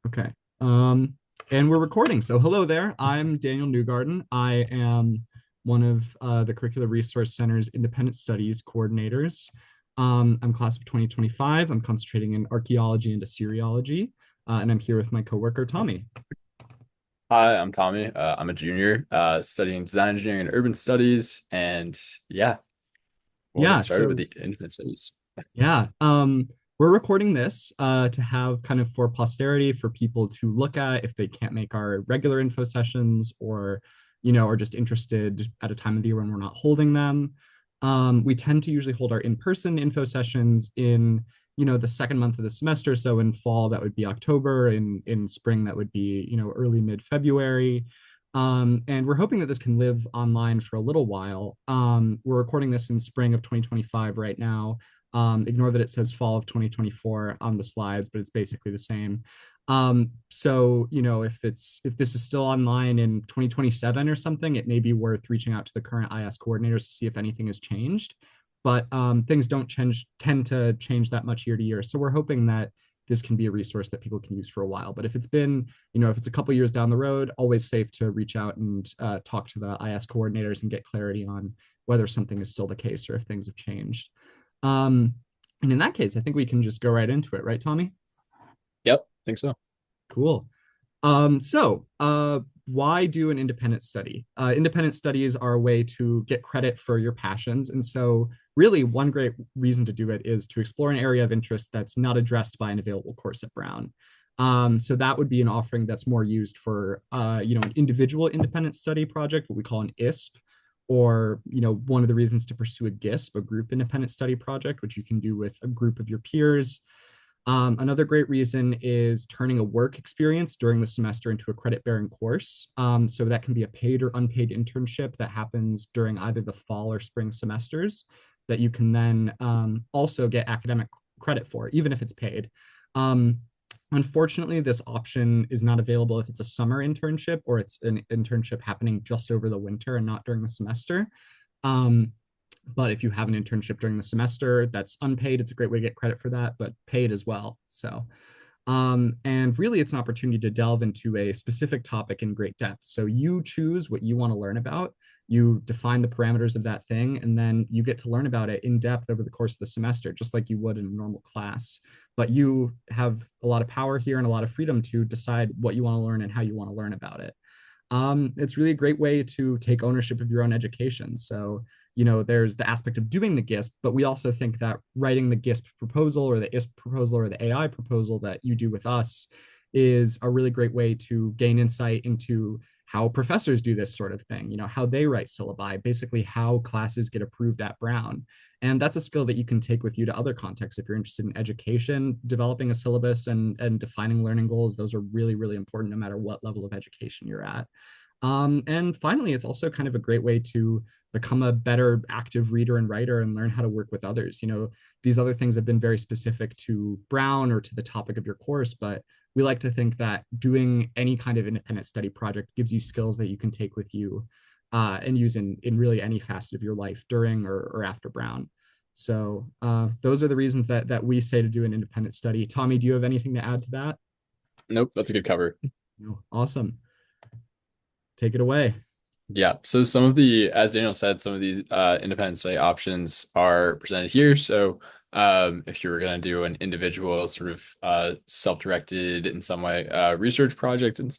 Okay. And we're recording. So hello there. I'm Daniel Newgarden. I am one of the Curricular Resource Center's independent studies coordinators. I'm class of 2025. I'm concentrating in archaeology and Assyriology, and I'm here with my coworker Tommy. Hi, I'm Tommy. I'm a junior studying design engineering and urban studies. And yeah, we'll get Yeah. started with So the independent studies. yeah, we're recording this to have kind of for posterity for people to look at if they can't make our regular info sessions or, are just interested at a time of the year when we're not holding them. We tend to usually hold our in-person info sessions in, the second month of the semester. So in fall, that would be October. In spring, that would be, early mid-February. And we're hoping that this can live online for a little while. We're recording this in spring of 2025 right now. Ignore that it says fall of 2024 on the slides, but it's basically the same. So if this is still online in 2027 or something, it may be worth reaching out to the current IS coordinators to see if anything has changed. But things don't tend to change that much year to year. So we're hoping that this can be a resource that people can use for a while. But if it's been, if it's a couple years down the road, always safe to reach out and talk to the IS coordinators and get clarity on whether something is still the case or if things have changed. Um, and in that case, I think we can just go right into it, right, Tommy? Yep, I think so. Cool. Why do an independent study? Independent studies are a way to get credit for your passions. And so, really, one great reason to do it is to explore an area of interest that's not addressed by an available course at Brown. So that would be an offering that's more used for, an individual independent study project, what we call an ISP, or, one of the reasons to pursue a GISP, a group independent study project, which you can do with a group of your peers. Another great reason is turning a work experience during the semester into a credit bearing course. So that can be a paid or unpaid internship that happens during either the fall or spring semesters that you can then also get academic credit for, even if it's paid. Um, Unfortunately, this option is not available if it's a summer internship or it's an internship happening just over the winter and not during the semester. Um, but if you have an internship during the semester that's unpaid, it's a great way to get credit for that, but paid as well. And really, it's an opportunity to delve into a specific topic in great depth. So you choose what you want to learn about, you define the parameters of that thing, and then you get to learn about it in depth over the course of the semester, just like you would in a normal class. But you have a lot of power here and a lot of freedom to decide what you want to learn and how you want to learn about it. It's really a great way to take ownership of your own education. So, there's the aspect of doing the GISP, but we also think that writing the GISP proposal or the ISP proposal or the AI proposal that you do with us is a really great way to gain insight into how professors do this sort of thing, how they write syllabi, basically how classes get approved at Brown. And that's a skill that you can take with you to other contexts. If you're interested in education, developing a syllabus and defining learning goals, those are really, really important no matter what level of education you're at. And finally, it's also kind of a great way to become a better active reader and writer and learn how to work with others. These other things have been very specific to Brown or to the topic of your course, but we like to think that doing any kind of independent study project gives you skills that you can take with you and use in really any facet of your life during or after Brown. So those are the reasons that we say to do an independent study. Tommy, do you have anything to add to that? Nope, that's a good cover. No. Awesome. Take it away. Yeah, so some of the, as Daniel said, some of these independent study options are presented here. So if you were going to do an individual sort of self-directed in some way research project and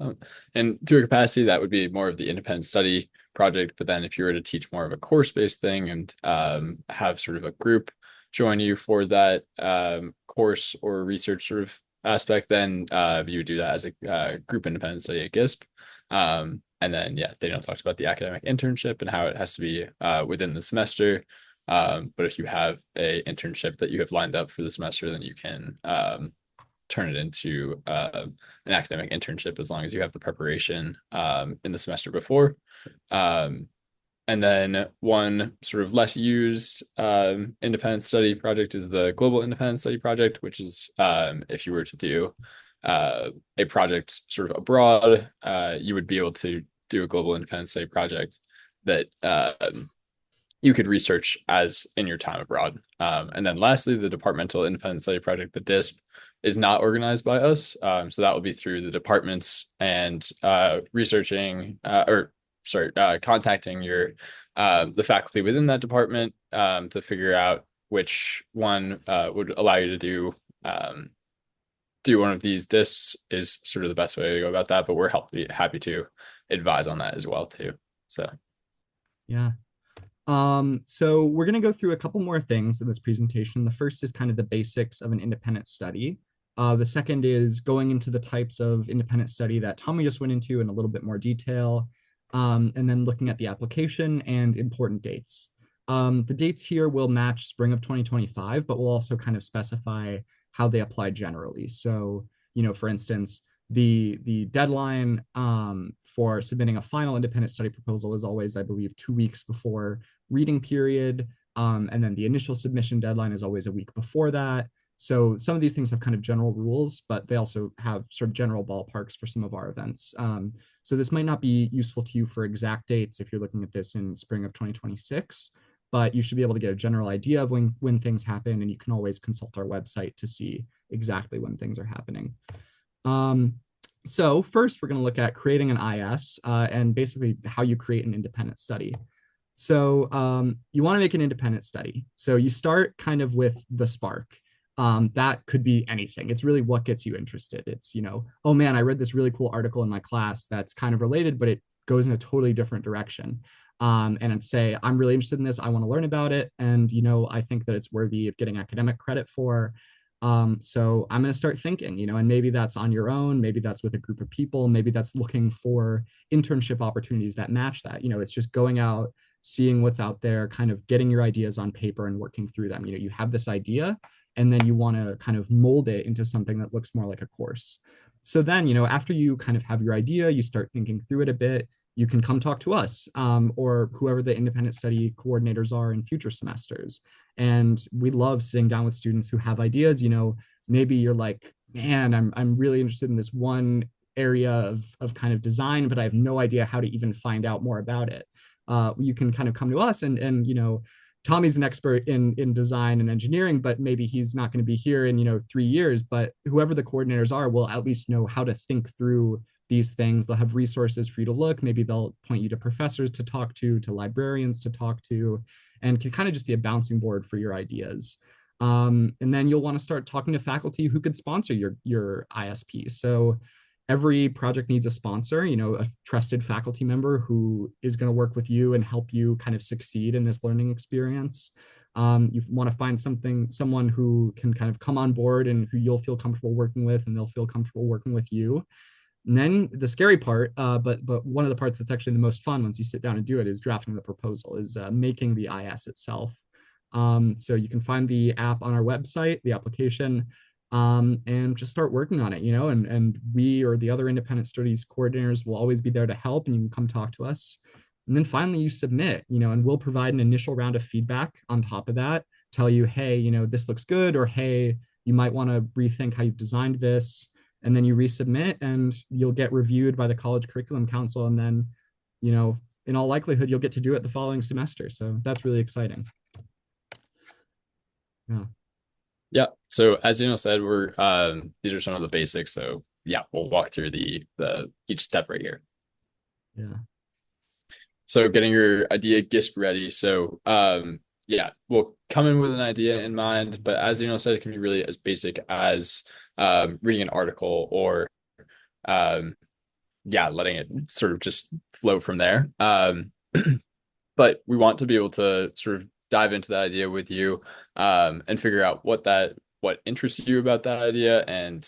to a capacity, that would be more of the independent study project. But then if you were to teach more of a course-based thing and have sort of a group join you for that course or research sort of aspect, then you would do that as a group independent study at GISP. And then, yeah, Daniel talks about the academic internship and how it has to be within the semester. But if you have a internship that you have lined up for the semester, then you can turn it into an academic internship as long as you have the preparation in the semester before. Um, and then one sort of less used independent study project is the Global Independent Study Project, which is if you were to do a project sort of abroad, you would be able to do a global independent study project that you could research as in your time abroad. And then lastly, the Departmental Independent Study Project, the DISP, is not organized by us. So that will be through the departments and researching or sorry, contacting your the faculty within that department to figure out which one would allow you to do one of these discs is sort of the best way to go about that. But we're happy to advise on that as well too. So Yeah. So we're going to go through a couple more things in this presentation. The first is kind of the basics of an independent study. The second is going into the types of independent study that Tommy just went into in a little bit more detail, and then looking at the application and important dates. The dates here will match spring of 2025, but we'll also kind of specify how they apply generally. So, for instance, the deadline for submitting a final independent study proposal is always, I believe, 2 weeks before reading period. And then the initial submission deadline is always a week before that. So some of these things have kind of general rules, but they also have sort of general ballparks for some of our events. So this might not be useful to you for exact dates if you're looking at this in spring of 2026, but you should be able to get a general idea of when things happen, and you can always consult our website to see exactly when things are happening. So first, we're going to look at creating an IS and basically how you create an independent study. So you want to make an independent study. So you start kind of with the spark. That could be anything. It's really what gets you interested. It's, oh man, I read this really cool article in my class that's kind of related, but it goes in a totally different direction. And I'd say, I'm really interested in this. I want to learn about it. And, I think that it's worthy of getting academic credit for. So I'm going to start thinking, and maybe that's on your own, maybe that's with a group of people, maybe that's looking for internship opportunities that match that. It's just going out, seeing what's out there, kind of getting your ideas on paper and working through them. You have this idea, and then you want to kind of mold it into something that looks more like a course. So then, after you kind of have your idea, you start thinking through it a bit, you can come talk to us or whoever the independent study coordinators are in future semesters. And we love sitting down with students who have ideas. Maybe you're like, man, I'm really interested in this one area of kind of design, but I have no idea how to even find out more about it. You can kind of come to us and Tommy's an expert in design and engineering, but maybe he's not going to be here in 3 years. But whoever the coordinators are will at least know how to think through these things. They'll have resources for you to look. Maybe they'll point you to professors to talk to librarians to talk to, and can kind of just be a bouncing board for your ideas. And then you'll want to start talking to faculty who could sponsor your ISP. So every project needs a sponsor, a trusted faculty member who is going to work with you and help you kind of succeed in this learning experience. You want to find someone who can kind of come on board and who you'll feel comfortable working with, and they'll feel comfortable working with you. And then the scary part, but one of the parts that's actually the most fun once you sit down and do it, is drafting the proposal, is making the IS itself. So you can find the app on our website, the application, and just start working on it, and we or the other independent studies coordinators will always be there to help, and you can come talk to us. And then finally you submit, and we'll provide an initial round of feedback on top of that, tell you, hey, this looks good, or hey, you might want to rethink how you've designed this. And then you resubmit and you'll get reviewed by the College Curriculum Council. And then, in all likelihood, you'll get to do it the following semester. So that's really exciting. Yeah. yeah. So as Daniel said, we're these are some of the basics. So yeah, we'll walk through the each step right here. Yeah. So getting your idea GISP ready. So yeah, we'll come in with an idea in mind, but as said, it can be really as basic as reading an article or yeah, letting it sort of just flow from there. But we want to be able to sort of dive into that idea with you and figure out what interests you about that idea, and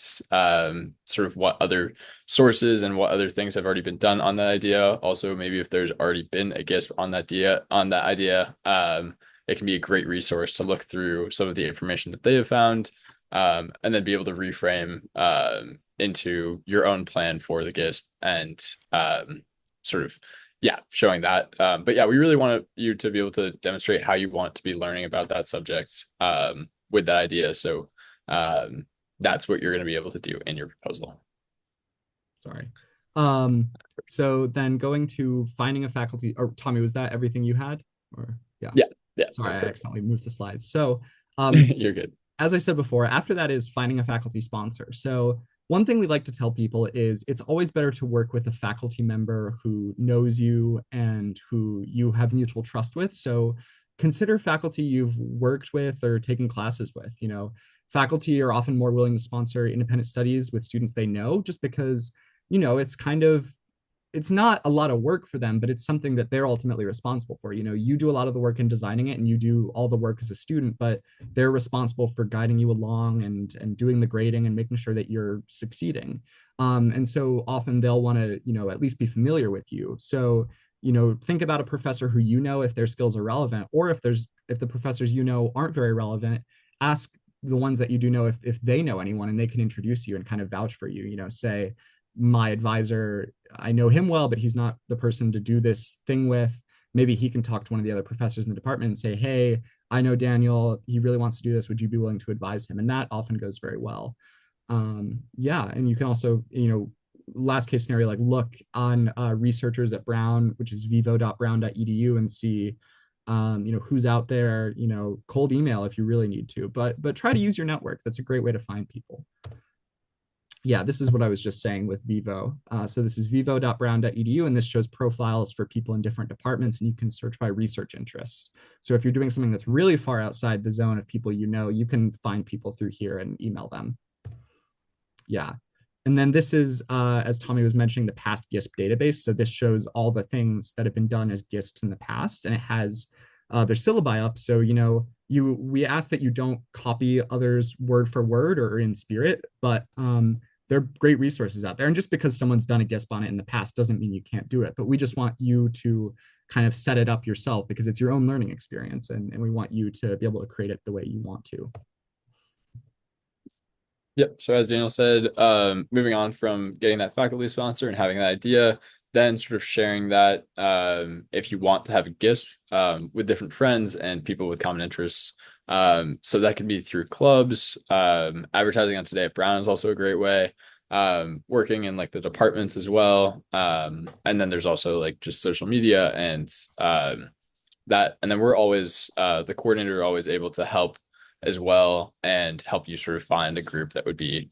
sort of what other sources and what other things have already been done on that idea. Also, maybe if there's already been a GISP on that idea, it can be a great resource to look through some of the information that they have found, and then be able to reframe into your own plan for the GISP and sort of yeah, showing that. But yeah, we really want you to be able to demonstrate how you want to be learning about that subject with that idea. So that's what you're going to be able to do in your proposal. Sorry. So then going to finding a faculty, or Tommy, was that everything you had? Or Yeah. Yeah, yeah, Sorry, that's I perfect. accidentally moved the slides. So, You're good. as I said before, after that is finding a faculty sponsor. So, one thing we like to tell people is it's always better to work with a faculty member who knows you and who you have mutual trust with. So, consider faculty you've worked with or taken classes with. Faculty are often more willing to sponsor independent studies with students they know just because, it's kind of it's not a lot of work for them, but it's something that they're ultimately responsible for. You do a lot of the work in designing it and you do all the work as a student, but they're responsible for guiding you along and doing the grading and making sure that you're succeeding. And so often they'll want to, at least be familiar with you. So, think about a professor who if their skills are relevant, or if the professors aren't very relevant, ask the ones that you do know if they know anyone and they can introduce you and kind of vouch for you, say, my advisor, I know him well, but he's not the person to do this thing with. Maybe he can talk to one of the other professors in the department and say, hey, I know Daniel, he really wants to do this. Would you be willing to advise him? And that often goes very well. Yeah. And you can also, last case scenario, like look on researchers at Brown, which is vivo.brown.edu, and see, who's out there, cold email if you really need to, but try to use your network. That's a great way to find people. Yeah, this is what I was just saying with Vivo. So this is vivo.brown.edu, and this shows profiles for people in different departments, and you can search by research interest. So if you're doing something that's really far outside the zone of people you can find people through here and email them. Yeah. And then this is, as Tommy was mentioning, the past GISP database. So this shows all the things that have been done as GISPs in the past, and it has their syllabi up. So, we ask that you don't copy others word for word or in spirit, but there are great resources out there. And just because someone's done a GISP on it in the past doesn't mean you can't do it. But we just want you to kind of set it up yourself because it's your own learning experience. And we want you to be able to create it the way you want to. Yep. So as Daniel said, moving on from getting that faculty sponsor and having that idea, then sort of sharing that if you want to have a gift with different friends and people with common interests. So that can be through clubs. Advertising on Today at Brown is also a great way. Working in like the departments as well. And then there's also like just social media and that. And then we're always the coordinator always able to help as well and help you sort of find a group that would be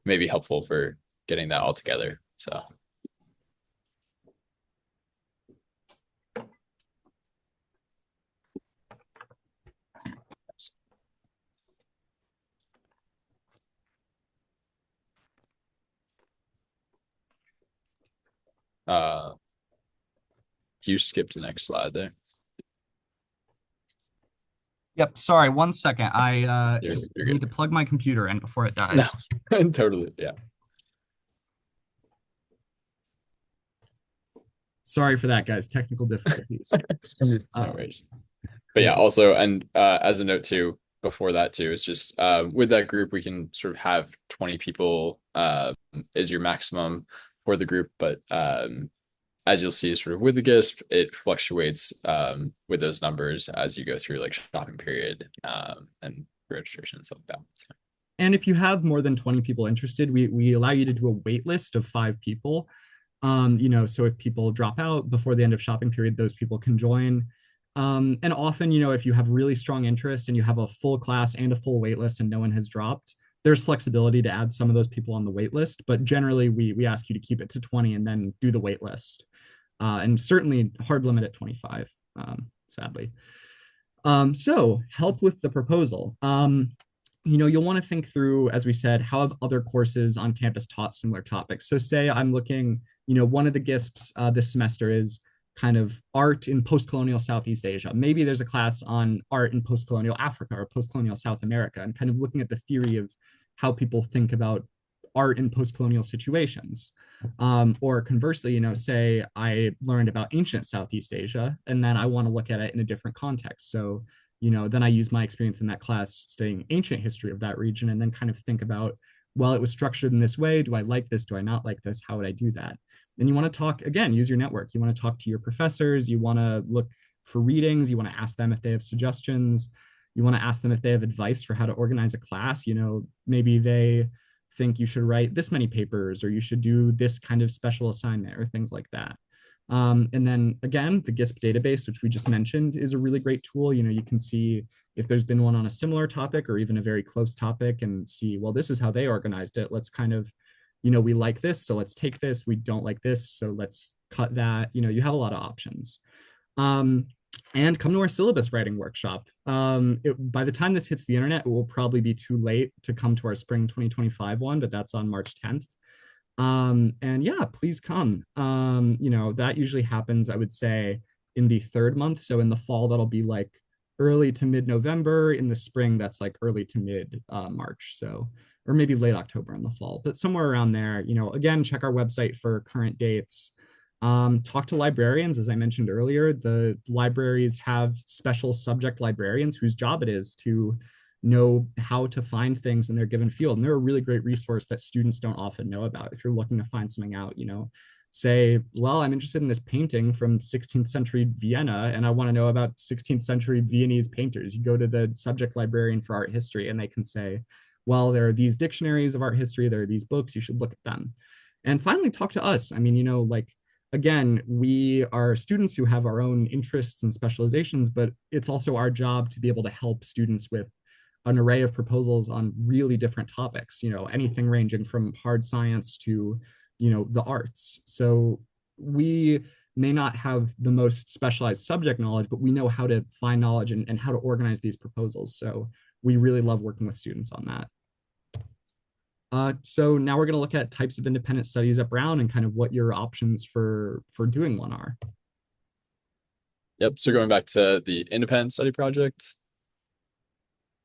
maybe helpful for getting that all together. So. Uh, you skipped the next slide there. Yep. Sorry, 1 second. I just You're need good. to plug my computer in before it No, dies. totally. Yeah. Sorry for that, guys. Technical difficulties. No Um, worries. But yeah, yeah. also, and as a note too, before that too, it's just with that group, we can sort of have 20 people is your maximum for the group. But as you'll see, sort of with the GISP, it fluctuates with those numbers as you go through like shopping period and registration and stuff like that. So. And if you have more than 20 people interested, we allow you to do a wait list of 5 people. So if people drop out before the end of shopping period, those people can join. And often, if you have really strong interest and you have a full class and a full wait list and no one has dropped, there's flexibility to add some of those people on the wait list. But generally, we ask you to keep it to 20 and then do the wait list. And certainly hard limit at 25, sadly. So help with the proposal. You'll want to think through, as we said, how have other courses on campus taught similar topics? So say I'm looking, one of the GISPs this semester is kind of art in post-colonial Southeast Asia. Maybe there's a class on art in post-colonial Africa or post-colonial South America, and kind of looking at the theory of how people think about art in post-colonial situations. Or conversely, say I learned about ancient Southeast Asia, and then I want to look at it in a different context. So, then I use my experience in that class studying ancient history of that region, and then kind of think about, well, it was structured in this way. Do I like this? Do I not like this? How would I do that? And you want to talk, again, use your network. You want to talk to your professors. You want to look for readings. You want to ask them if they have suggestions. You want to ask them if they have advice for how to organize a class. Maybe they think you should write this many papers or you should do this kind of special assignment or things like that. And then again, the GISP database, which we just mentioned, is a really great tool. You can see if there's been one on a similar topic or even a very close topic and see, well, this is how they organized it. Let's kind of, we like this, so let's take this. We don't like this, so let's cut that. You have a lot of options. Um, and come to our syllabus writing workshop. By the time this hits the internet, it will probably be too late to come to our spring 2025 one, but that's on March 10th. And yeah, please come. That usually happens, I would say, in the third month. So in the fall, that'll be like early to mid-November. In the spring, that's like early to mid March. So, or maybe late October in the fall, but somewhere around there. Again, check our website for current dates. Talk to librarians, as I mentioned earlier. The libraries have special subject librarians whose job it is to know how to find things in their given field. And they're a really great resource that students don't often know about. If you're looking to find something out, say, well, I'm interested in this painting from 16th century Vienna, and I want to know about 16th century Viennese painters. You go to the subject librarian for art history, and they can say, well, there are these dictionaries of art history, there are these books, you should look at them. And finally, talk to us. I mean, like, again, we are students who have our own interests and specializations, but it's also our job to be able to help students with an array of proposals on really different topics, anything ranging from hard science to, the arts. So we may not have the most specialized subject knowledge, but we know how to find knowledge and how to organize these proposals. So we really love working with students on that. So now we're going to look at types of independent studies at Brown and kind of what your options for doing one are. Yep. So going back to the independent study project,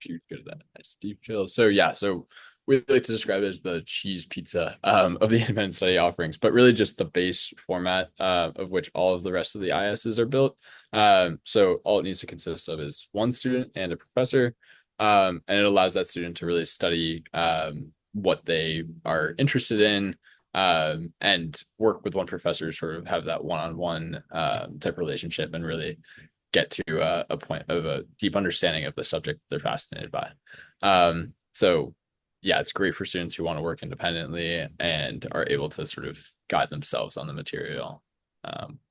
if you go to that nice deep chill. So yeah, so we like to describe it as the cheese pizza of the independent study offerings, but really just the base format of which all of the rest of the ISs are built. So all it needs to consist of is one student and a professor, and it allows that student to really study what they are interested in, and work with one professor to sort of have that one-on-one type relationship and really get to a point of a deep understanding of the subject they're fascinated by. So yeah, it's great for students who want to work independently and are able to sort of guide themselves on the material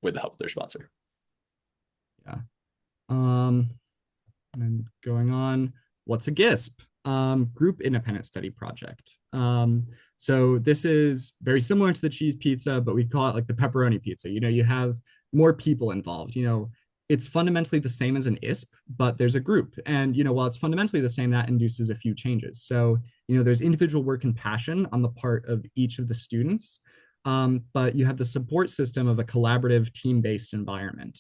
with the help of their sponsor. Yeah. And going on, what's a GISP? Group Independent Study Project. So this is very similar to the cheese pizza, but we call it like the pepperoni pizza. You have more people involved. It's fundamentally the same as an ISP, but there's a group. And, while it's fundamentally the same, that induces a few changes. So, there's individual work and passion on the part of each of the students, but you have the support system of a collaborative team-based environment.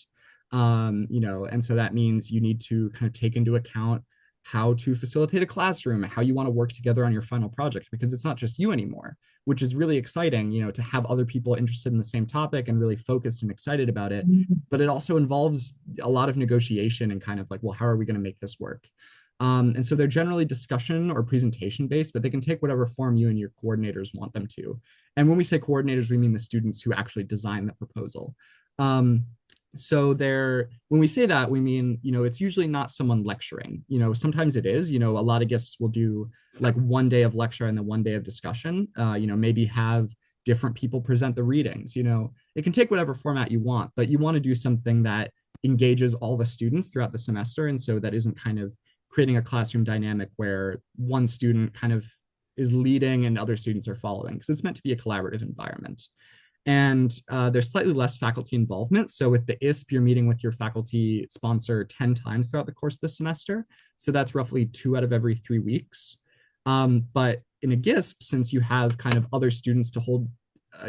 And so that means you need to kind of take into account how to facilitate a classroom, how you want to work together on your final project, because it's not just you anymore, which is really exciting, to have other people interested in the same topic and really focused and excited about it. But it also involves a lot of negotiation and kind of like, well, how are we going to make this work? And so they're generally discussion or presentation based, but they can take whatever form you and your coordinators want them to. And when we say coordinators, we mean the students who actually design the proposal. So when we say that, we mean, it's usually not someone lecturing. Sometimes it is. A lot of GISPs will do like one day of lecture and then one day of discussion. Maybe have different people present the readings. It can take whatever format you want, but you want to do something that engages all the students throughout the semester. And so that isn't kind of creating a classroom dynamic where one student kind of is leading and other students are following, because it's meant to be a collaborative environment. And there's slightly less faculty involvement. So with the ISP, you're meeting with your faculty sponsor 10 times throughout the course of the semester. So that's roughly 2 out of every 3 weeks. But in a GISP, since you have kind of other students to hold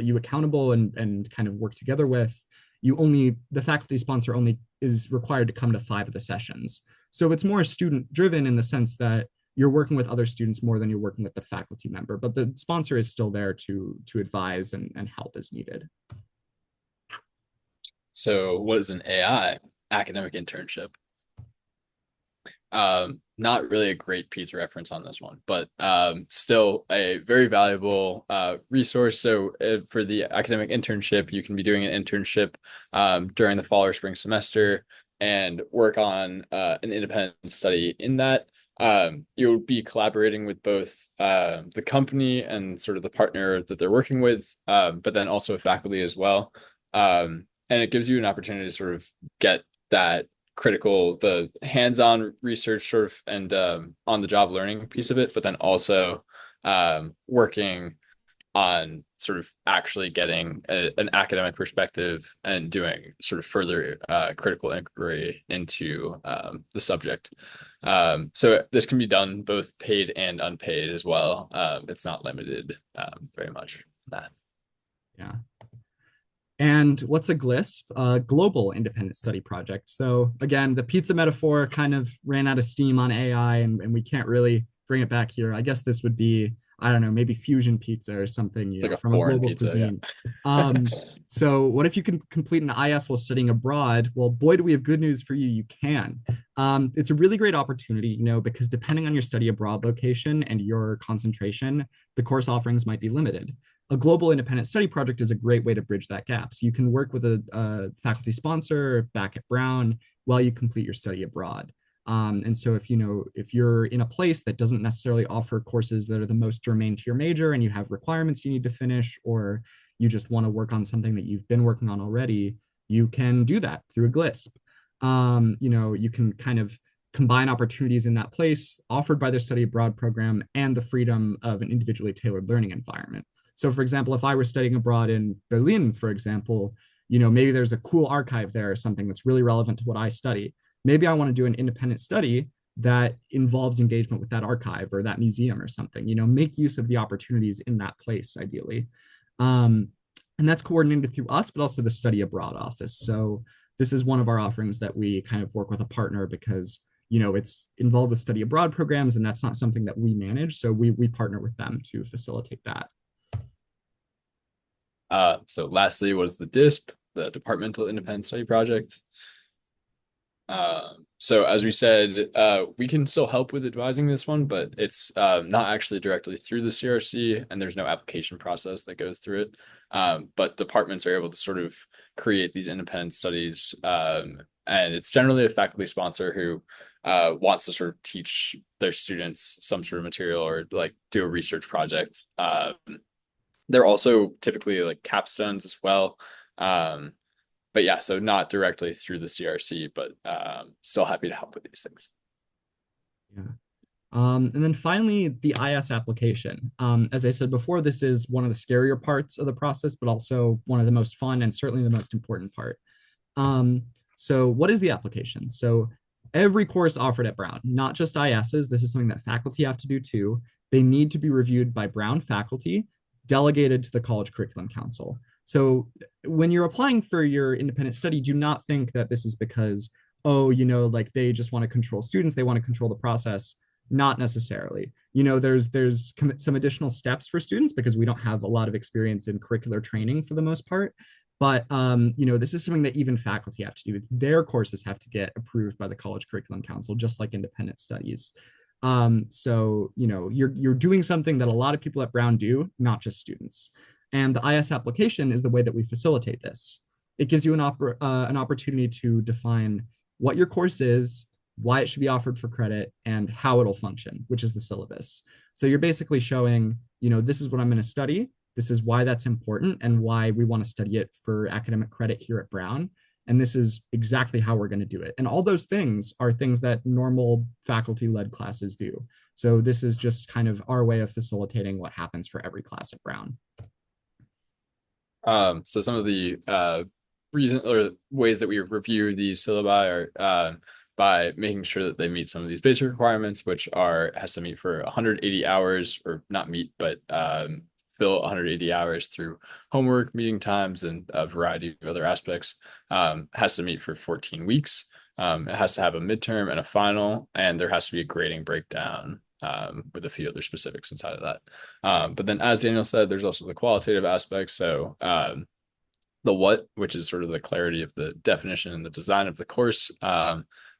you accountable and kind of work together with, the faculty sponsor only is required to come to 5 of the sessions. So it's more student driven in the sense that you're working with other students more than you're working with the faculty member, but the sponsor is still there to advise and help as needed. So what is an AI, academic internship? Not really a great pizza reference on this one, but still a very valuable resource. So for the academic internship, you can be doing an internship during the fall or spring semester and work on an independent study in that. You'll be collaborating with both the company and sort of the partner that they're working with, but then also faculty as well. and it gives you an opportunity to sort of get that critical, the hands-on research sort of and on the job learning piece of it, but then also working on sort of actually getting an academic perspective and doing sort of further critical inquiry into the subject. So this can be done both paid and unpaid as well. It's not limited very much on that. Yeah. And what's a GLISP? A global independent study project. So again, the pizza metaphor kind of ran out of steam on AI, and we can't really bring it back here. I guess this would be, I don't know, maybe fusion pizza or something, It's like a from a foreign global pizza, cuisine. yeah. So what if you can complete an IS while studying abroad? Well, boy, do we have good news for you. You can. It's a really great opportunity, because depending on your study abroad location and your concentration, the course offerings might be limited. A global independent study project is a great way to bridge that gap. So you can work with a faculty sponsor back at Brown while you complete your study abroad. And so if you're in a place that doesn't necessarily offer courses that are the most germane to your major and you have requirements you need to finish, or you just want to work on something that you've been working on already, you can do that through a GLISP. You can kind of combine opportunities in that place offered by their study abroad program and the freedom of an individually tailored learning environment. So, for example, if I were studying abroad in Berlin, for example, maybe there's a cool archive there or something that's really relevant to what I study. Maybe I want to do an independent study that involves engagement with that archive or that museum or something. Make use of the opportunities in that place, ideally. Um, and that's coordinated through us, but also the study abroad office. So this is one of our offerings that we kind of work with a partner because it's involved with study abroad programs, and that's not something that we manage. So we partner with them to facilitate that. So lastly was the DISP, the Departmental Independent Study Project. So as we said, we can still help with advising this one, but it's not actually directly through the CRC, and there's no application process that goes through it. But departments are able to sort of create these independent studies, and it's generally a faculty sponsor who wants to sort of teach their students some sort of material or like do a research project. They're also typically like capstones as well. But yeah, so not directly through the CRC, but still happy to help with these things. Yeah. And then finally, the IS application. As I said before, this is one of the scarier parts of the process, but also one of the most fun and certainly the most important part. So what is the application? So every course offered at Brown, not just ISs, this is something that faculty have to do too. They need to be reviewed by Brown faculty, delegated to the College Curriculum Council. So when you're applying for your independent study, do not think that this is because, oh, like they just want to control students, they want to control the process. Not necessarily. There's some additional steps for students because we don't have a lot of experience in curricular training for the most part. But this is something that even faculty have to do. Their courses have to get approved by the College Curriculum Council, just like independent studies. So you're doing something that a lot of people at Brown do, not just students. And the IS application is the way that we facilitate this. It gives you an opportunity to define what your course is, why it should be offered for credit, and how it'll function, which is the syllabus. So you're basically showing, this is what I'm going to study. This is why that's important and why we want to study it for academic credit here at Brown. And this is exactly how we're going to do it. And all those things are things that normal faculty-led classes do. So this is just kind of our way of facilitating what happens for every class at Brown. So some of the reason or ways that we review these syllabi are by making sure that they meet some of these basic requirements, which has to meet for 180 hours, or not meet, but fill 180 hours through homework, meeting times, and a variety of other aspects. Has to meet for 14 weeks. It has to have a midterm and a final, and there has to be a grading breakdown with a few other specifics inside of that. But then, as Daniel said, there's also the qualitative aspects. So the what, which is sort of the clarity of the definition and the design of the course,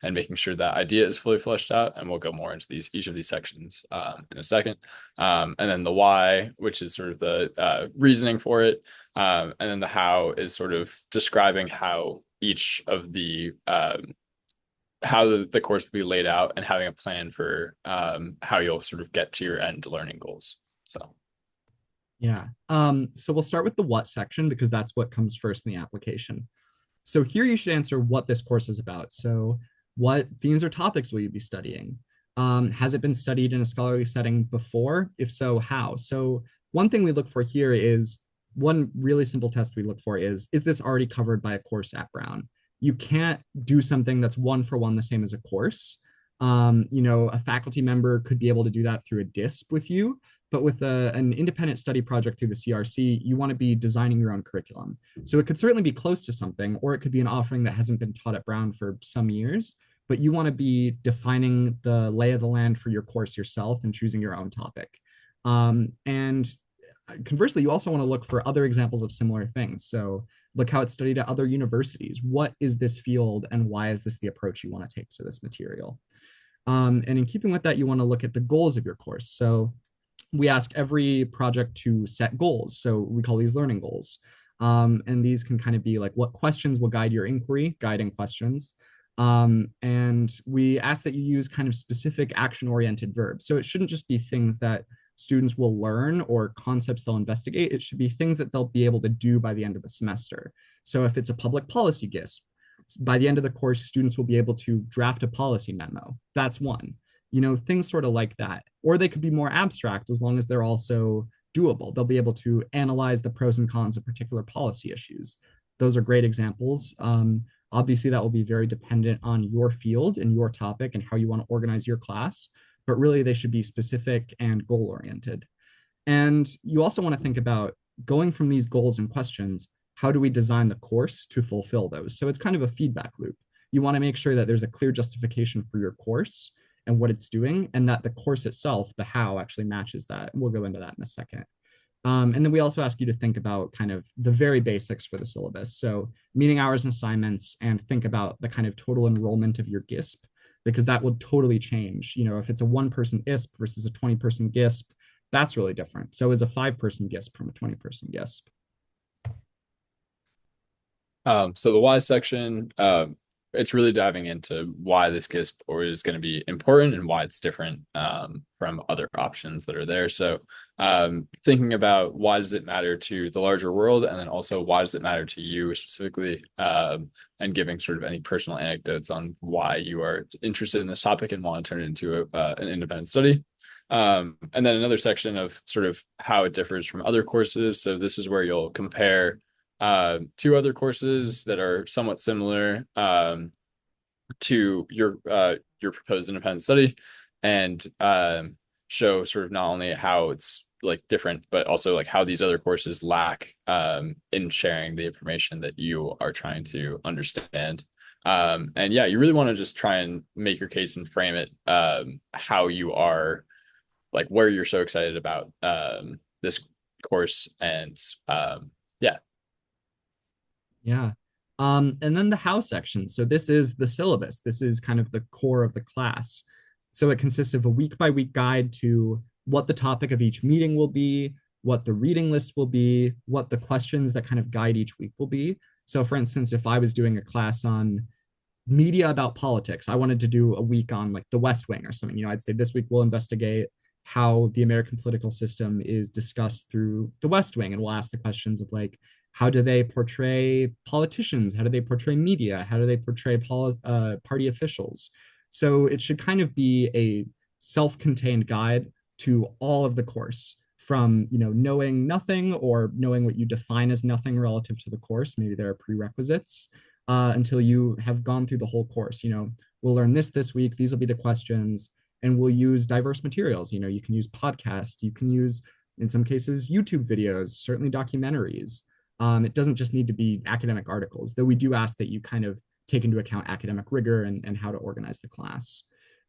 and making sure that idea is fully fleshed out. And we'll go more into each of these sections in a second. And then the why, which is sort of the reasoning for it. And then the how is sort of describing how each of the how the course will be laid out and having a plan for how you'll sort of get to your end learning goals. So. Yeah. So we'll start with the what section because that's what comes first in the application. So here you should answer what this course is about. So what themes or topics will you be studying? Has it been studied in a scholarly setting before? If so, how? So one thing we look for here is one really simple test we look for is this already covered by a course at Brown? You can't do something that's one for one the same as a course. A faculty member could be able to do that through a DISP with you, but with an independent study project through the CRC, you want to be designing your own curriculum. So it could certainly be close to something, or it could be an offering that hasn't been taught at Brown for some years, but you want to be defining the lay of the land for your course yourself and choosing your own topic. And conversely, you also want to look for other examples of similar things. So look how it's studied at other universities. What is this field and why is this the approach you want to take to this material? And in keeping with that, you want to look at the goals of your course. So we ask every project to set goals. So we call these learning goals. And these can kind of be like what questions will guide your inquiry, guiding questions. And we ask that you use kind of specific action-oriented verbs. So it shouldn't just be things that students will learn or concepts they'll investigate. It should be things that they'll be able to do by the end of the semester. So if it's a public policy GISP, by the end of the course, students will be able to draft a policy memo. That's one. Things sort of like that. Or they could be more abstract as long as they're also doable. They'll be able to analyze the pros and cons of particular policy issues. Those are great examples. Obviously, that will be very dependent on your field and your topic and how you want to organize your class, but really they should be specific and goal oriented. And you also want to think about going from these goals and questions, how do we design the course to fulfill those? So it's kind of a feedback loop. You want to make sure that there's a clear justification for your course and what it's doing, and that the course itself, the how, actually matches that. We'll go into that in a second. And then we also ask you to think about kind of the very basics for the syllabus. So meeting hours and assignments, and think about the kind of total enrollment of your GISP, because that will totally change. If it's a 1-person ISP versus a 20-person GISP, that's really different. So is a 5-person GISP from a 20-person GISP. So the why section, it's really diving into why this GISP or is going to be important and why it's different from other options that are there. So thinking about why does it matter to the larger world, and then also why does it matter to you specifically, and giving sort of any personal anecdotes on why you are interested in this topic and want to turn it into an independent study. And then another section of sort of how it differs from other courses. So this is where you'll compare two other courses that are somewhat similar to your proposed independent study, and show sort of not only how it's like different, but also like how these other courses lack in sharing the information that you are trying to understand. And yeah, you really want to just try and make your case and frame it how you are, like where you're so excited about this course, and yeah. Yeah. And then the how section. So this is the syllabus. This is kind of the core of the class. So it consists of a week by week guide to what the topic of each meeting will be, what the reading list will be, what the questions that kind of guide each week will be. So for instance, if I was doing a class on media about politics, I wanted to do a week on like the West Wing or something, I'd say this week we'll investigate how the American political system is discussed through the West Wing. And we'll ask the questions of like, how do they portray politicians? How do they portray media? How do they portray party officials? So it should kind of be a self-contained guide to all of the course, from knowing nothing or knowing what you define as nothing relative to the course. Maybe there are prerequisites until you have gone through the whole course. We'll learn this week. These will be the questions, and we'll use diverse materials. You can use podcasts. You can use, in some cases, YouTube videos, certainly documentaries. It doesn't just need to be academic articles, though we do ask that you kind of take into account academic rigor and how to organize the class.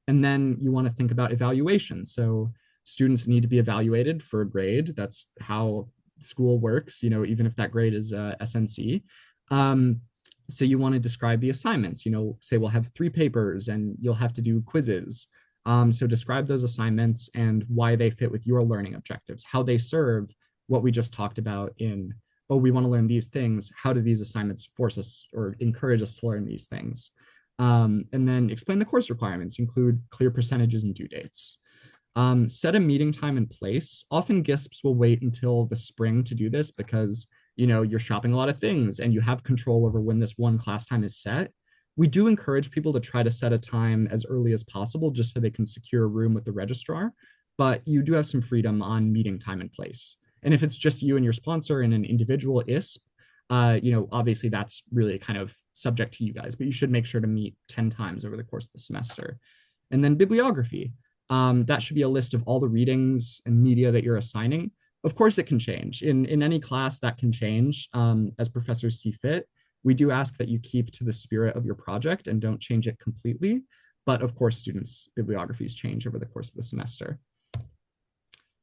And then you want to think about evaluation. So students need to be evaluated for a grade. That's how school works, even if that grade is SNC. So you want to describe the assignments, say we'll have 3 papers and you'll have to do quizzes. So describe those assignments and why they fit with your learning objectives, how they serve what we just talked about in, oh, we want to learn these things. How do these assignments force us or encourage us to learn these things? And then explain the course requirements, include clear percentages and due dates. Set a meeting time and place. Often GISPs will wait until the spring to do this because you're shopping a lot of things and you have control over when this one class time is set, we do encourage people to try to set a time as early as possible just so they can secure a room with the registrar. But you do have some freedom on meeting time and place. And if it's just you and your sponsor and an individual ISP, obviously that's really kind of subject to you guys, but you should make sure to meet 10 times over the course of the semester. And then bibliography. That should be a list of all the readings and media that you're assigning. Of course, it can change. In any class, that can change as professors see fit. We do ask that you keep to the spirit of your project and don't change it completely. But of course, students' bibliographies change over the course of the semester.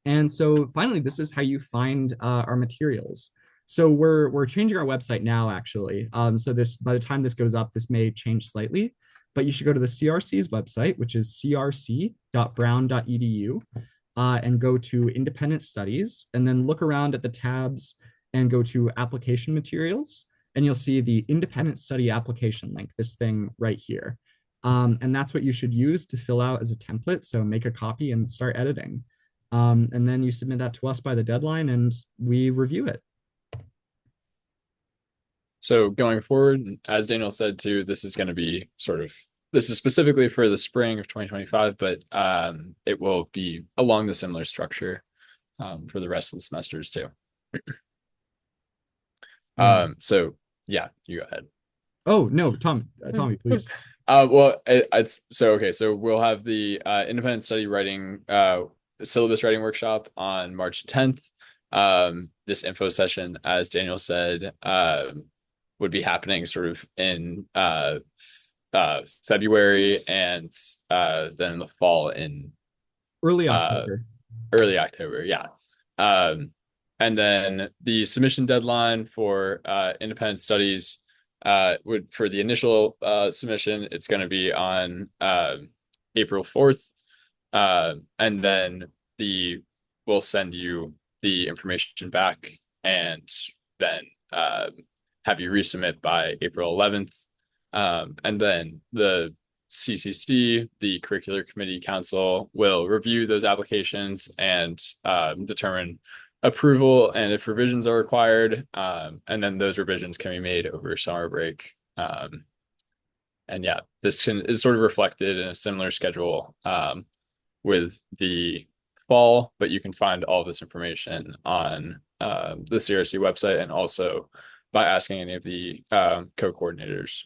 And so finally, this is how you find our materials. So we're changing our website now, actually. So this, by the time this goes up, this may change slightly, but you should go to the CRC's website, which is crc.brown.edu, and go to independent studies, and then look around at the tabs and go to application materials, and you'll see the independent study application link, this thing right here. And that's what you should use to fill out as a template. So make a copy and start editing. And then you submit that to us by the deadline and we review it. So going forward, as Daniel said too, this is going to be this is specifically for the spring of 2025, but it will be along the similar structure for the rest of the semesters too. So yeah, you go ahead. Oh no, Tommy, please. So we'll have the independent study writing syllabus writing workshop on March 10th. This info session, as Daniel said, would be happening sort of in February and then in the fall in early October. Early October, yeah. And then the submission deadline for independent studies for the initial submission, it's going to be on April 4th. And then we'll send you the information back and then have you resubmit by April 11th. And then the CCC, the Curricular Committee Council, will review those applications and determine approval and if revisions are required. And then those revisions can be made over summer break. And yeah, this is sort of reflected in a similar schedule with the fall, but you can find all this information on the CRC website and also by asking any of the co-coordinators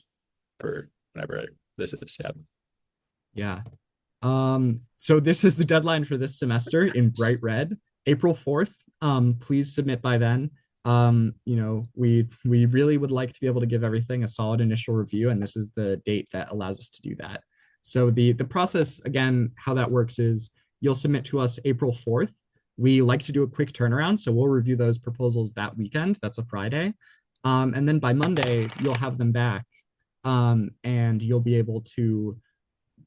for whenever this is. Yeah. So this is the deadline for this semester in bright red, April 4th. Please submit by then. We really would like to be able to give everything a solid initial review, and this is the date that allows us to do that. So the process, again, how that works is you'll submit to us April 4th. We like to do a quick turnaround, so we'll review those proposals that weekend. That's a Friday. And then by Monday, you'll have them back, and you'll be able to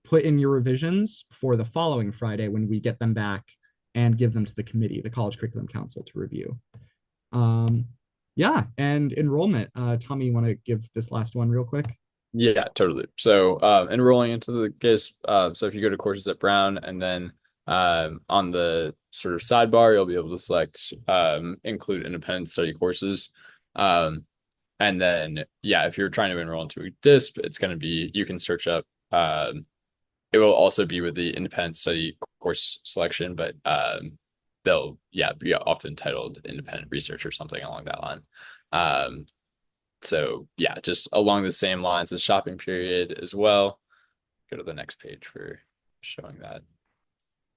put in your revisions for the following Friday when we get them back and give them to the committee, the College Curriculum Council, to review. Yeah, and enrollment. Tommy, you want to give this last one real quick? Yeah, totally. So enrolling into the GISP, so if you go to courses at Brown and then on the sort of sidebar, you'll be able to select include independent study courses. And then, yeah, if you're trying to enroll into a DISP, it's going to be, you can search up, it will also be with the independent study course selection, but they'll, be often titled independent research or something along that line. So yeah, just along the same lines as shopping period as well. Go to the next page for showing that.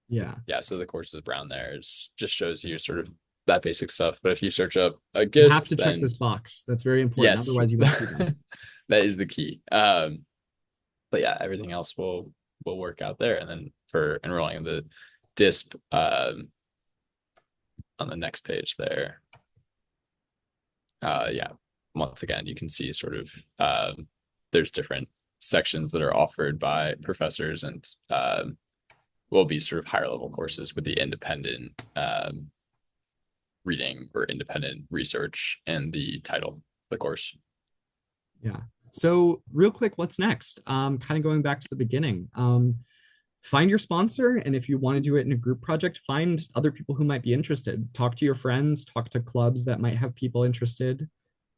Yeah. Yeah, so the courses Brown there just shows you sort of that basic stuff. But if you search up a GISP, you have to check this box. That's very important. Yes, otherwise you won't see them. That is the key. But yeah, everything else will work out there. And then for enrolling in the DISP on the next page there. Once again, you can see sort of there's different sections that are offered by professors and will be sort of higher level courses with the independent reading or independent research in the title of the course. Yeah. So real quick, what's next? Kind of going back to the beginning. find your sponsor. And if you want to do it in a group project, find other people who might be interested. Talk to your friends, talk to clubs that might have people interested.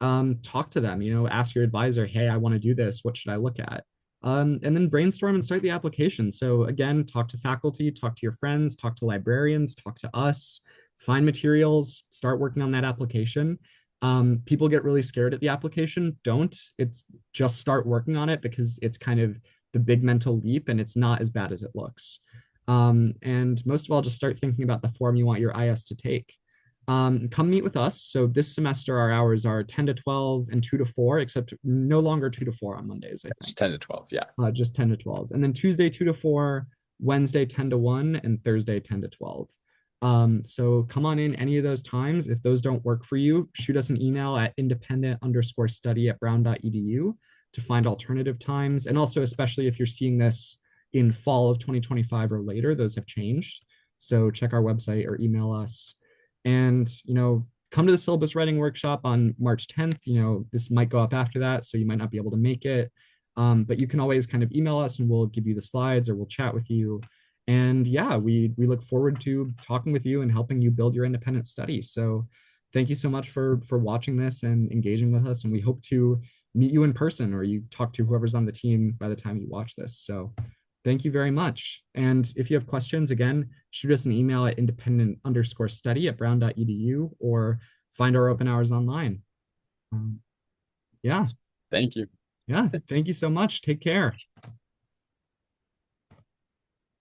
Talk to them, ask your advisor, hey, I want to do this. What should I look at? And then brainstorm and start the application. So again, talk to faculty, talk to your friends, talk to librarians, talk to us, find materials, start working on that application. People get really scared at the application. Don't. It's just start working on it because it's kind of the big mental leap and it's not as bad as it looks. And most of all, just start thinking about the form you want your IS to take. Come meet with us. So this semester, our hours are 10 to 12 and 2 to 4, except no longer 2 to 4 on Mondays, I It's think. 10 to 12. Yeah. Just 10 to 12. And then Tuesday, 2 to 4, Wednesday, 10 to 1, and Thursday, 10 to 12. So come on in any of those times. If those don't work for you, shoot us an email at independent_study@brown.edu to find alternative times. And also, especially if you're seeing this in fall of 2025 or later, those have changed. So check our website or email us. And, come to the syllabus writing workshop on March 10th. This might go up after that, so you might not be able to make it. But you can always kind of email us and we'll give you the slides or we'll chat with you. And yeah, we look forward to talking with you and helping you build your independent study. So thank you so much for watching this and engaging with us. And we hope to meet you in person or you talk to whoever's on the team by the time you watch this. So thank you very much. And if you have questions, again, shoot us an email at independent_study@brown.edu or find our open hours online. Um, yeah, Thank you. yeah. Thank you so much. Take care.